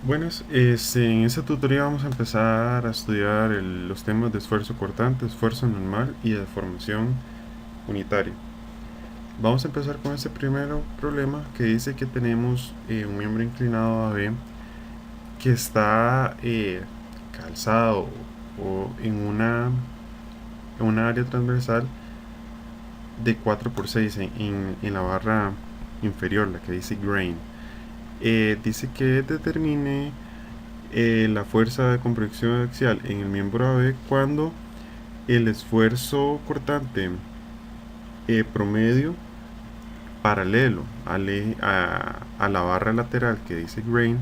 Buenas, en este tutorial vamos a empezar a estudiar los temas de esfuerzo cortante, esfuerzo normal y deformación unitaria. Vamos a empezar con este primer problema que dice que tenemos un miembro inclinado AB que está calzado o en una área transversal de 4 por 6 en la barra inferior, la que dice grain. Dice que determine la fuerza de compresión axial en el miembro AB cuando el esfuerzo cortante promedio paralelo a la barra lateral que dice grain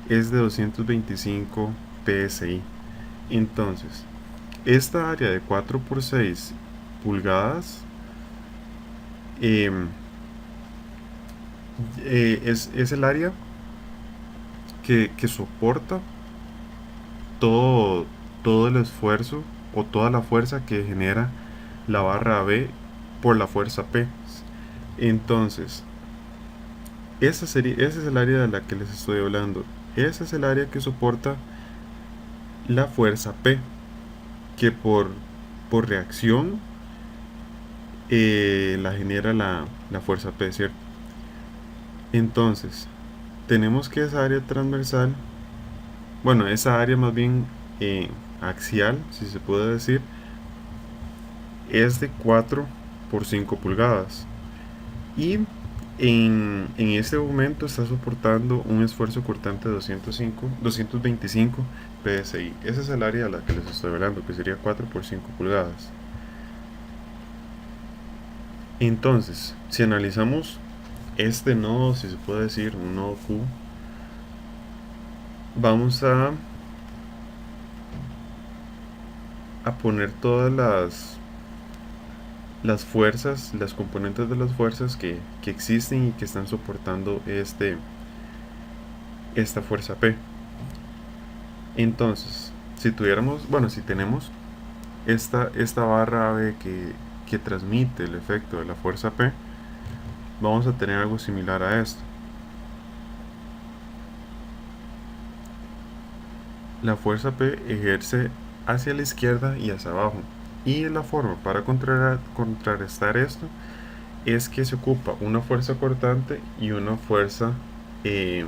es de 225 psi. Entonces, esta área de 4 por 6 pulgadas eh, es el área que soporta todo, todo el esfuerzo o toda la fuerza que genera la barra B por la fuerza P. Entonces, ese es el área de la que les estoy hablando. Ese es el área que soporta la fuerza P, que por reacción la genera la fuerza P, ¿cierto? Entonces, tenemos que esa área transversal, bueno, esa área más bien axial, si se puede decir, es de 4 por 5 pulgadas. Y en este momento está soportando un esfuerzo cortante de 225 psi. Esa es el área a la que les estoy hablando, que sería 4 por 5 pulgadas. Entonces, si analizamos este nodo, si se puede decir, un nodo Q, vamos a poner todas las fuerzas, las componentes de las fuerzas que existen y que están soportando esta fuerza P. Entonces, si tuviéramos, bueno, si tenemos esta barra AB que transmite el efecto de la fuerza P, vamos a tener algo similar a esto. La fuerza P ejerce hacia la izquierda y hacia abajo. Y la forma para contrarrestar esto es que se ocupa una fuerza cortante y una fuerza eh,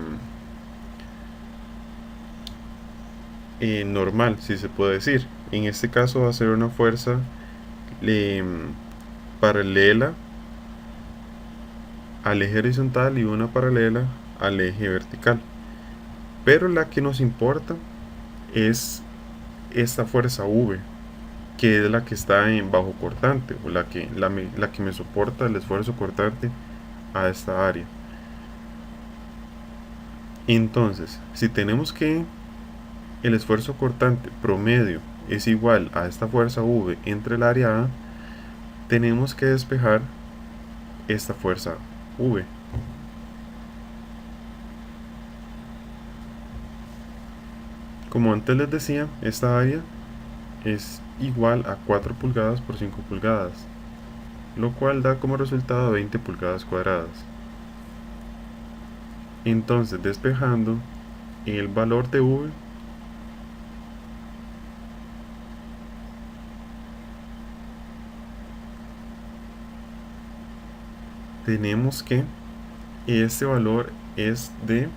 normal, si se puede decir. En este caso va a ser una fuerza eh, paralela al eje horizontal y una paralela al eje vertical. Pero la que nos importa es esta fuerza V, que es la que está en bajo cortante, o la que me soporta el esfuerzo cortante a esta área. Entonces, si tenemos que el esfuerzo cortante promedio es igual a esta fuerza V entre el área A, tenemos que despejar esta fuerza V. Como antes les decía, esta área es igual a 4 pulgadas por 5 pulgadas, lo cual da como resultado 20 pulgadas cuadradas. Entonces, despejando el valor de V, tenemos que este valor es de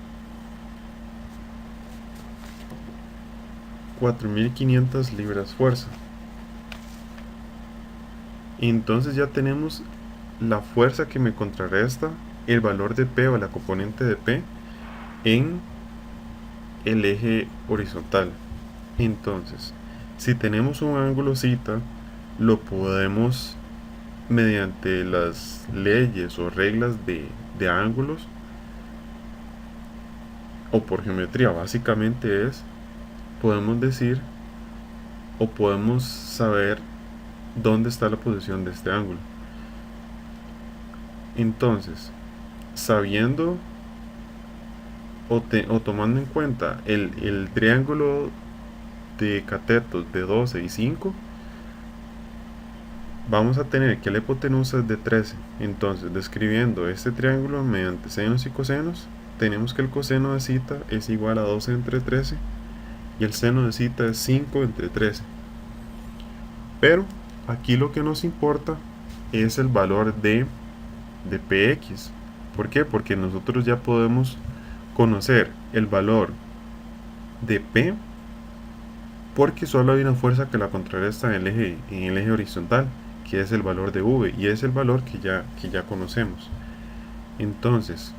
4500 libras fuerza. Entonces ya tenemos la fuerza que me contrarresta el valor de P o la componente de P en el eje horizontal. Entonces, si tenemos un ángulo θ, lo podemos, mediante las leyes o reglas de ángulos, o por geometría básicamente podemos decir o podemos saber dónde está la posición de este ángulo. Entonces, sabiendo o tomando en cuenta el triángulo de catetos de 12 y 5, vamos a tener que la hipotenusa es de 13. Entonces, describiendo este triángulo mediante senos y cosenos, tenemos que el coseno de cita es igual a 12 entre 13 y el seno de cita es 5 entre 13. Pero aquí lo que nos importa es el valor de px. ¿Por qué? Porque nosotros ya podemos conocer el valor de P porque solo hay una fuerza que la contrarresta en el eje horizontal, que es el valor de V, y es el valor que ya conocemos. Entonces,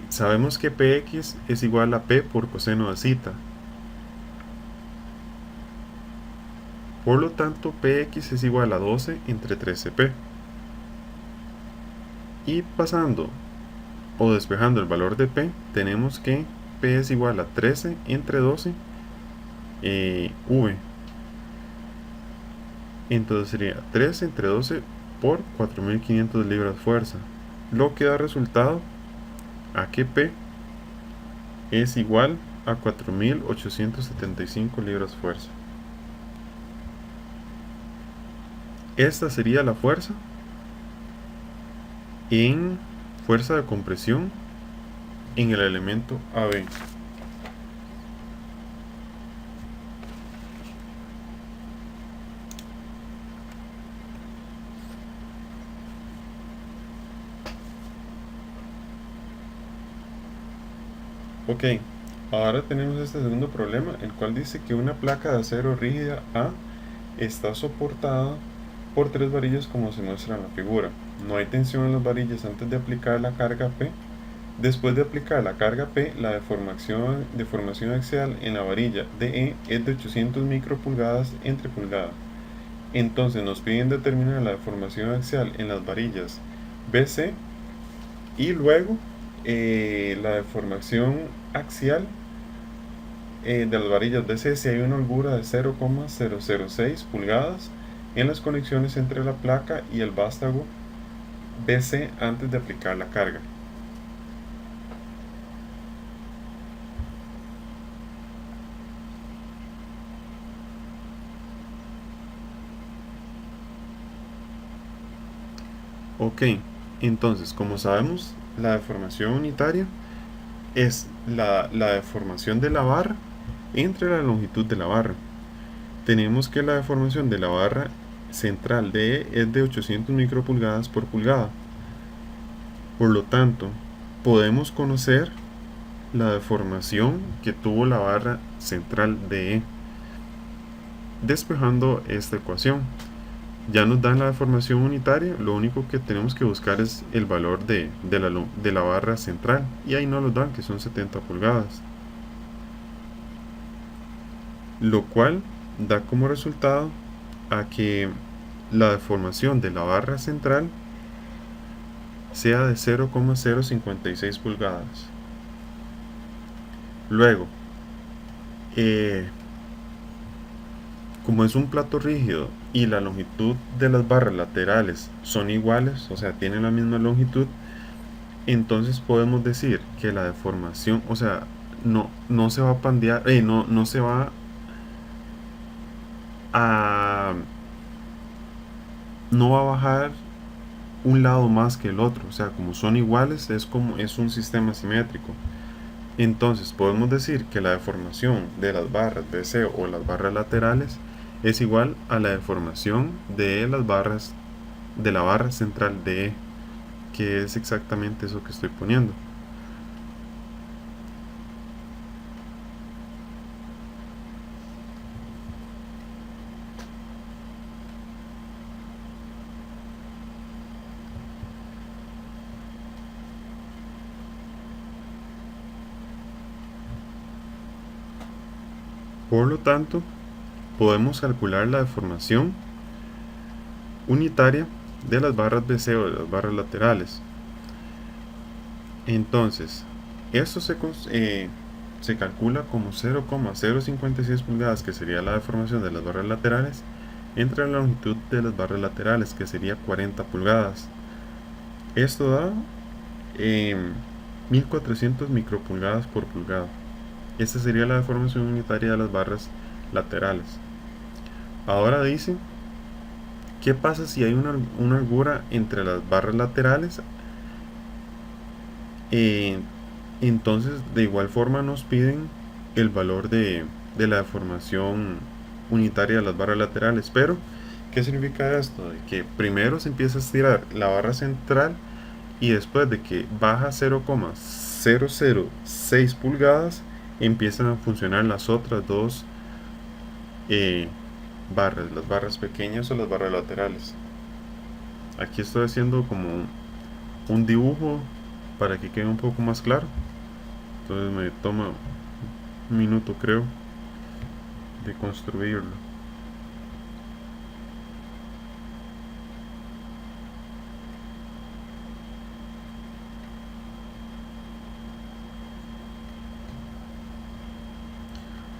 sabemos que Px es igual a P por coseno de cita. Por lo tanto, Px es igual a 12 entre 13P. Y pasando o despejando el valor de P, tenemos que P es igual a 13 entre 12 V. Entonces sería 13 entre 12 por 4500 libras fuerza, lo que da resultado a que P es igual a 4875 libras fuerza. Esta sería la fuerza en fuerza de compresión en el elemento AB. Ok, ahora tenemos este segundo problema, el cual dice que una placa de acero rígida A está soportada por 3 varillas como se muestra en la figura. No hay tensión en las varillas antes de aplicar la carga P. Después de aplicar la carga P, la deformación axial en la varilla DE es de 800 micropulgadas entre pulgada. Entonces nos piden determinar la deformación axial en las varillas BC y luego la deformación axial de las varillas BC si hay una holgura de 0,006 pulgadas en las conexiones entre la placa y el vástago BC antes de aplicar la carga. Ok, entonces como sabemos, la deformación unitaria es la deformación de la barra entre la longitud de la barra. Tenemos que la deformación de la barra central de E es de 800 micropulgadas por pulgada. Por lo tanto, podemos conocer la deformación que tuvo la barra central de E despejando esta ecuación. Ya nos dan la deformación unitaria, lo único que tenemos que buscar es el valor de la barra central, y ahí nos lo dan, que son 70 pulgadas, lo cual da como resultado a que la deformación de la barra central sea de 0,056 pulgadas. Luego, como es un plato rígido y la longitud de las barras laterales son iguales, o sea, tienen la misma longitud, entonces podemos decir que la deformación, o sea, no se va a pandear, no se va a no va a bajar un lado más que el otro, o sea, como son iguales, es un sistema simétrico. Entonces podemos decir que la deformación de las barras BC o las barras laterales es igual a la deformación de las barras de la barra central de E, que es exactamente eso que estoy poniendo. Por lo tanto, podemos calcular la deformación unitaria de las barras BC o de las barras laterales. Entonces, esto se calcula como 0,056 pulgadas, que sería la deformación de las barras laterales, entre la longitud de las barras laterales, que sería 40 pulgadas. Esto da 1400 micropulgadas por pulgada. Esta sería la deformación unitaria de las barras laterales. Ahora dice ¿Qué pasa si hay una holgura entre las barras laterales? Eh, entonces, de igual forma nos piden el valor de la deformación unitaria de las barras laterales. Pero, ¿qué significa esto? De que primero se empieza a estirar la barra central y después de que baja 0,006 pulgadas, empiezan a funcionar las otras dos eh, barras, las barras pequeñas o las barras laterales. Aquí estoy haciendo como un dibujo para que quede un poco más claro. Entonces me toma un minuto, creo, de construirlo.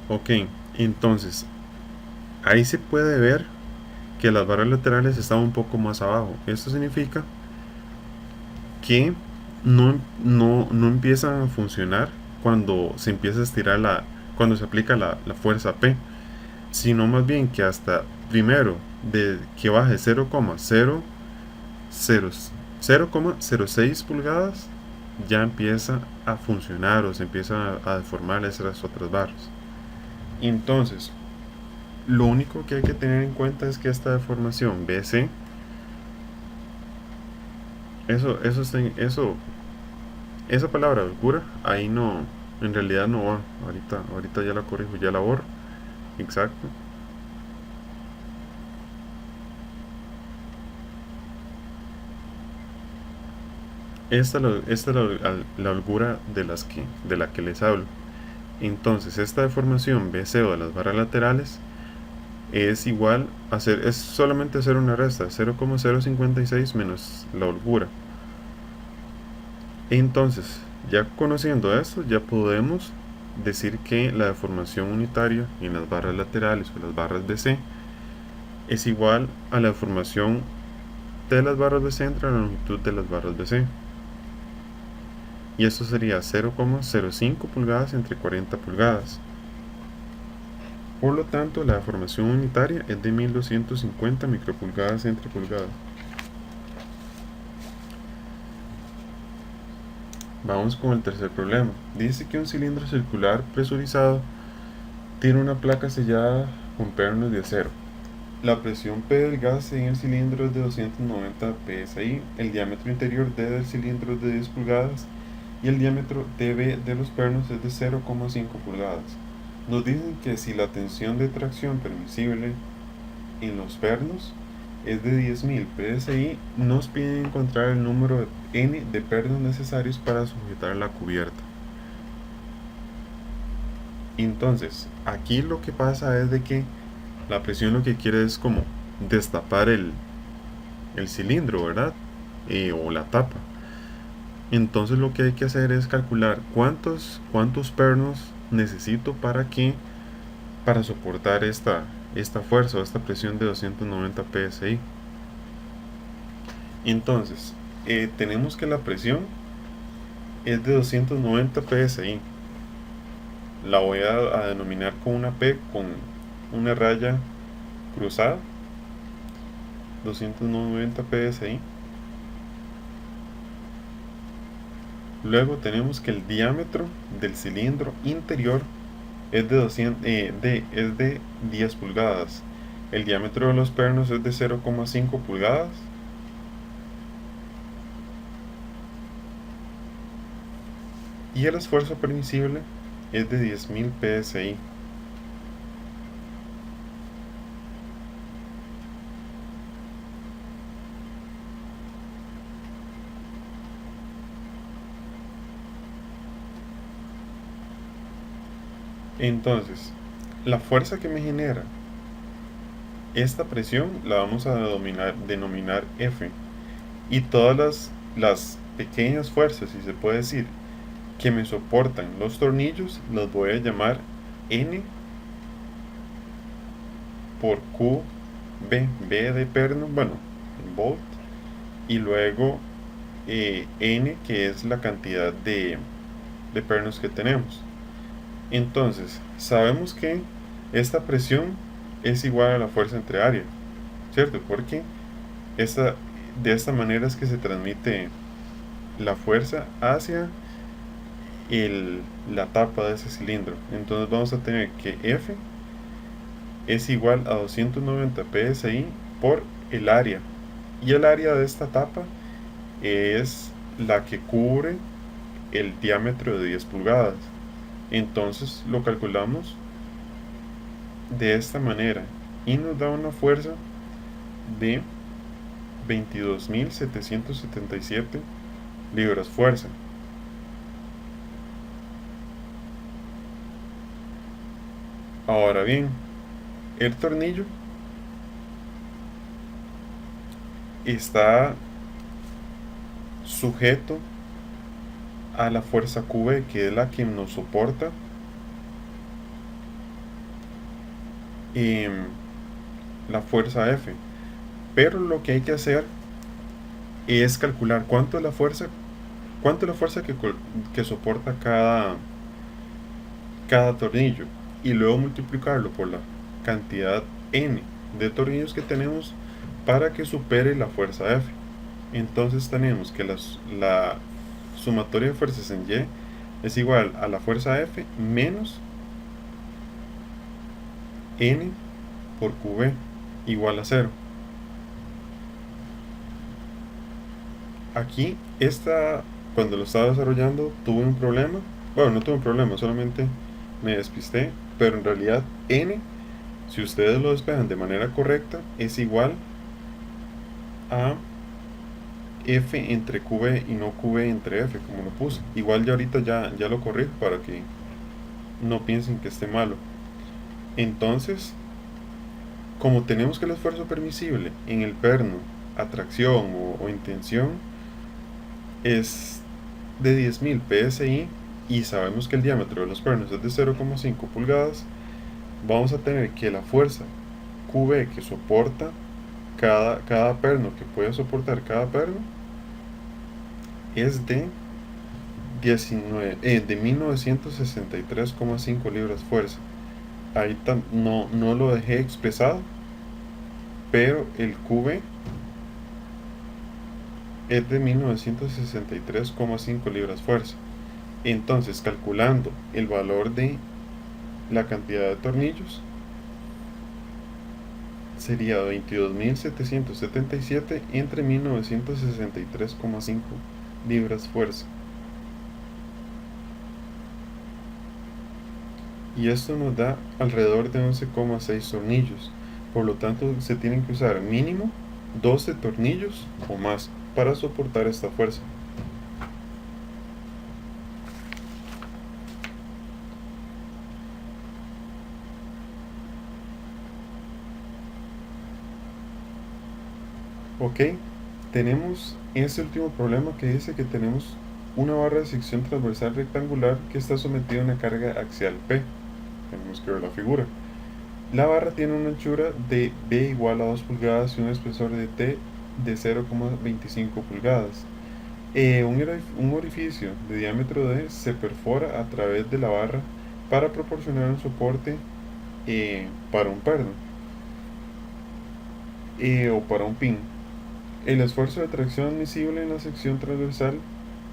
Ok, entonces ahí se puede ver que las barras laterales están un poco más abajo. Esto significa que no empiezan a funcionar cuando se empieza a estirar cuando se aplica la fuerza P, sino más bien que hasta primero de que baje 0,06 pulgadas ya empieza a funcionar o se empiezan a deformar esas otras barras. Entonces, lo único que hay que tener en cuenta es que esta deformación BC, esa palabra holgura, ahí no, en realidad no va. Ahorita ya la corrijo, ya la borro. Exacto. Esta es la holgura de la que les hablo. Entonces, esta deformación BC o de las barras laterales es igual a es solamente hacer una resta, 0,056 menos la holgura. Entonces, ya conociendo esto, ya podemos decir que la deformación unitaria en las barras laterales o las barras BC es igual a la deformación de las barras BC entre la longitud de las barras BC. Y esto sería 0,05 pulgadas entre 40 pulgadas. Por lo tanto, la deformación unitaria es de 1250 micropulgadas entre pulgadas. Vamos con el tercer problema. Dice que un cilindro circular presurizado tiene una placa sellada con pernos de acero. La presión P del gas en el cilindro es de 290 psi, el diámetro interior D del cilindro es de 10 pulgadas y el diámetro dB de los pernos es de 0,5 pulgadas. Nos dicen que si la tensión de tracción permisible en los pernos es de 10.000 psi, nos piden encontrar el número n de pernos necesarios para sujetar la cubierta. Entonces, aquí lo que pasa es de que la presión lo que quiere es como destapar el cilindro, ¿verdad? O la tapa. Entonces lo que hay que hacer es calcular cuántos pernos necesito para soportar esta fuerza o esta presión de 290 psi. Entonces, tenemos que la presión es de 290 psi. La voy a denominar con una P con una raya cruzada, 290 psi. Luego tenemos que el diámetro del cilindro interior es de 10 pulgadas. El diámetro de los pernos es de 0,5 pulgadas. Y el esfuerzo permisible es de 10.000 psi. Entonces, la fuerza que me genera esta presión la vamos a denominar F. Y todas las pequeñas fuerzas, si se puede decir, que me soportan los tornillos, las voy a llamar N por QB, B de perno, bueno, en volt, y luego N, que es la cantidad de pernos que tenemos. Entonces, sabemos que esta presión es igual a la fuerza entre área, ¿cierto? Porque de esta manera es que se transmite la fuerza hacia la tapa de ese cilindro. Entonces vamos a tener que F es igual a 290 psi por el área. Y el área de esta tapa es la que cubre el diámetro de 10 pulgadas. Entonces lo calculamos de esta manera y nos da una fuerza de 22.777 libras fuerza. Ahora bien, el tornillo está sujeto a la fuerza QB, que es la que nos soporta la fuerza F. Pero lo que hay que hacer es calcular cuánto es la fuerza que soporta cada tornillo y luego multiplicarlo por la cantidad n de tornillos que tenemos para que supere la fuerza F. Entonces tenemos que la sumatoria de fuerzas en Y es igual a la fuerza F menos n por QB igual a 0. Aquí cuando lo estaba desarrollando tuve un problema. Bueno, no tuve un problema, solamente me despisté, pero en realidad n, si ustedes lo despejan de manera correcta, es igual a F entre QB y no QB entre F, como lo puse. Igual ya ahorita ya lo corrijo para que no piensen que esté malo. Entonces, como tenemos que el esfuerzo permisible en el perno, atracción o en tensión es de 10.000 psi y sabemos que el diámetro de los pernos es de 0,5 pulgadas, vamos a tener que la fuerza QB que soporta cada perno, que puede soportar cada perno, es de 1963,5 libras fuerza. Ahí no lo dejé expresado, pero el QB es de 1963,5 libras fuerza. Entonces, calculando el valor de la cantidad de tornillos, sería 22.777 entre 1963,5 libras fuerza. Y esto nos da alrededor de 11,6 tornillos. Por lo tanto, se tienen que usar mínimo 12 tornillos o más para soportar esta fuerza. Ok, tenemos este último problema que dice que tenemos una barra de sección transversal rectangular que está sometida a una carga axial P. Tenemos que ver la figura. La barra tiene una anchura de B igual a 2 pulgadas y un espesor de T de 0,25 pulgadas. Un orificio de diámetro D se perfora a través de la barra para proporcionar un soporte para un perno o para un pin. El esfuerzo de tracción admisible en la sección transversal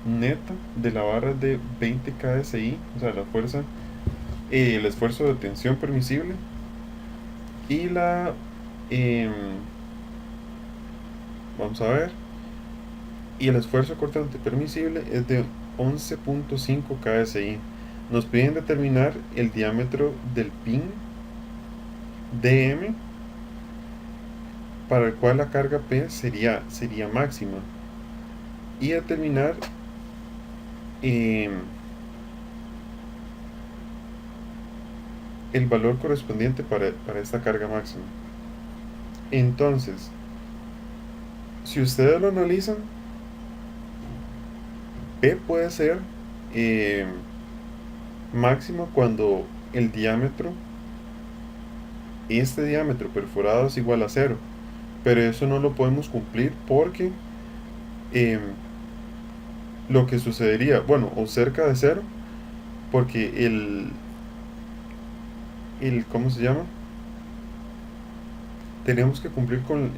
neta de la barra es de 20 kSI, o sea, la fuerza, el esfuerzo de tensión permisible y vamos a ver, y el esfuerzo cortante permisible es de 11.5 kSI. Nos piden determinar el diámetro del pin DM para el cual la carga P sería máxima y determinar el valor correspondiente para esta carga máxima. Entonces, si ustedes lo analizan, P puede ser máxima cuando el diámetro, este diámetro perforado es igual a 0, pero eso no lo podemos cumplir porque lo que sucedería, bueno, o cerca de 0, porque ¿cómo se llama? tenemos que cumplir con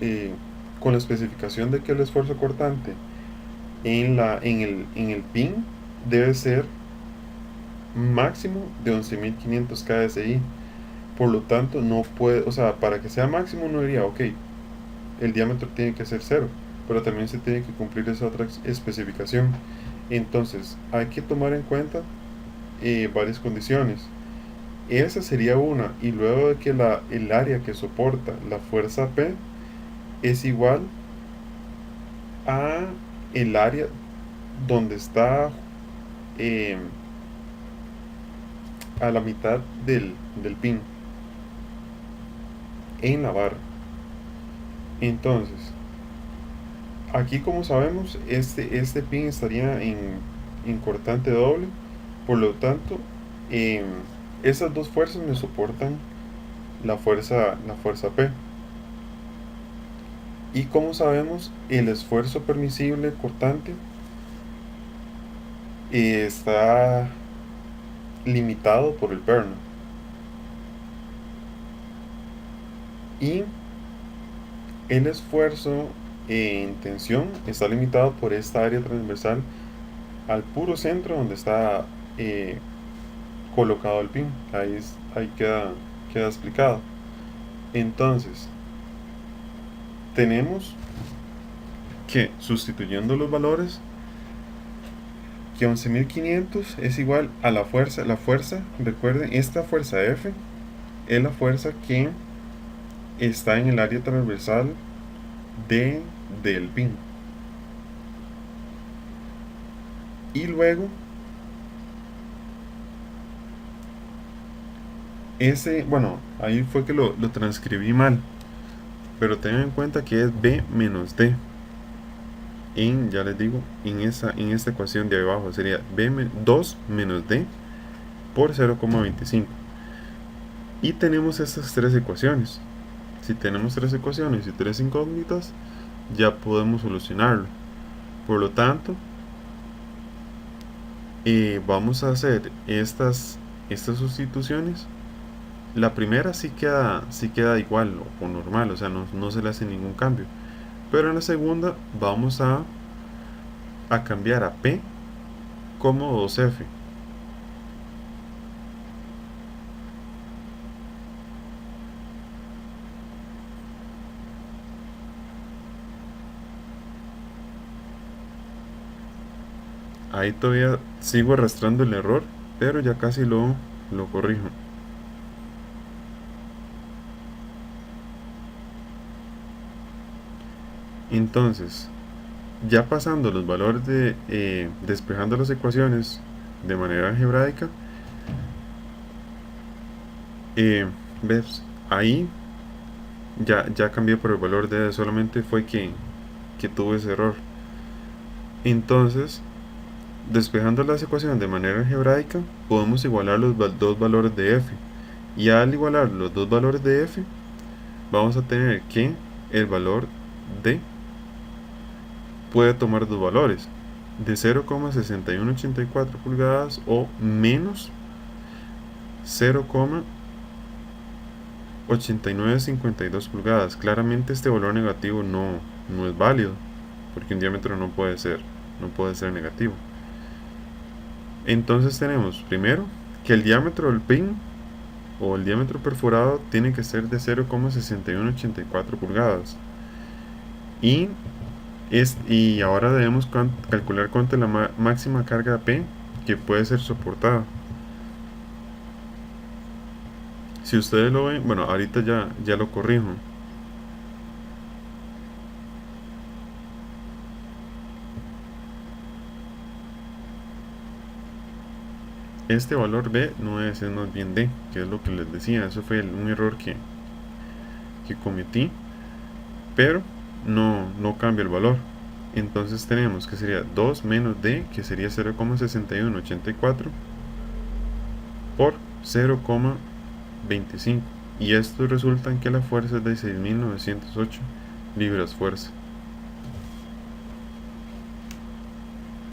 la especificación de que el esfuerzo cortante en el pin debe ser máximo de 11.500 KSI. Por lo tanto, no puede, o sea, para que sea máximo uno diría, ok, el diámetro tiene que ser cero, pero también se tiene que cumplir esa otra especificación. Entonces, hay que tomar en cuenta varias condiciones. Esa sería una, y luego de que el área que soporta la fuerza P es igual a el área donde está eh, a la mitad del pin en la barra. Entonces, aquí como sabemos, este pin estaría en cortante doble, por lo tanto, esas dos fuerzas me soportan la fuerza P. Y como sabemos, el esfuerzo permisible cortante está limitado por el perno. Y el esfuerzo en tensión está limitado por esta área transversal al puro centro donde está colocado el pin. Ahí queda explicado. Entonces, tenemos que, sustituyendo los valores, que 11.500 es igual a la fuerza. La fuerza, recuerden, esta fuerza F es la fuerza que está en el área transversal del pin. Y luego, bueno, ahí fue que lo transcribí mal, pero tengan en cuenta que es B menos D. Ya les digo, en esta ecuación de abajo sería 2 menos D por 0,25. Y tenemos estas tres ecuaciones. Si tenemos tres ecuaciones y tres incógnitas, ya podemos solucionarlo. Por lo tanto, vamos a hacer estas sustituciones. La primera sí queda igual o normal, o sea, no se le hace ningún cambio. Pero en la segunda vamos a cambiar a P como 2F. Ahí todavía sigo arrastrando el error, pero ya casi lo corrijo. Entonces, ya pasando los valores despejando las ecuaciones de manera algebraica, ves, ahí ya cambié por el valor de solamente fue que tuve ese error. Entonces, despejando las ecuaciones de manera algebraica, podemos igualar los dos valores de f. Y al igualar los dos valores de f, vamos a tener que el valor d puede tomar dos valores, de 0,6184 pulgadas o menos 0,8952 pulgadas. Claramente este valor negativo no es válido, porque un diámetro no puede ser negativo. Entonces tenemos primero que el diámetro del pin o el diámetro perforado tiene que ser de 0,6184 pulgadas. Y ahora debemos calcular cuánto es la máxima carga P que puede ser soportada. Si ustedes lo ven, bueno, ahorita ya lo corrijo. Este valor B no debe ser más bien D, que es lo que les decía. Eso fue un error que cometí, pero no cambia el valor. Entonces tenemos que sería 2 menos D, que sería 0,6184 por 0,25. Y esto resulta en que la fuerza es de 6.908 libras fuerza.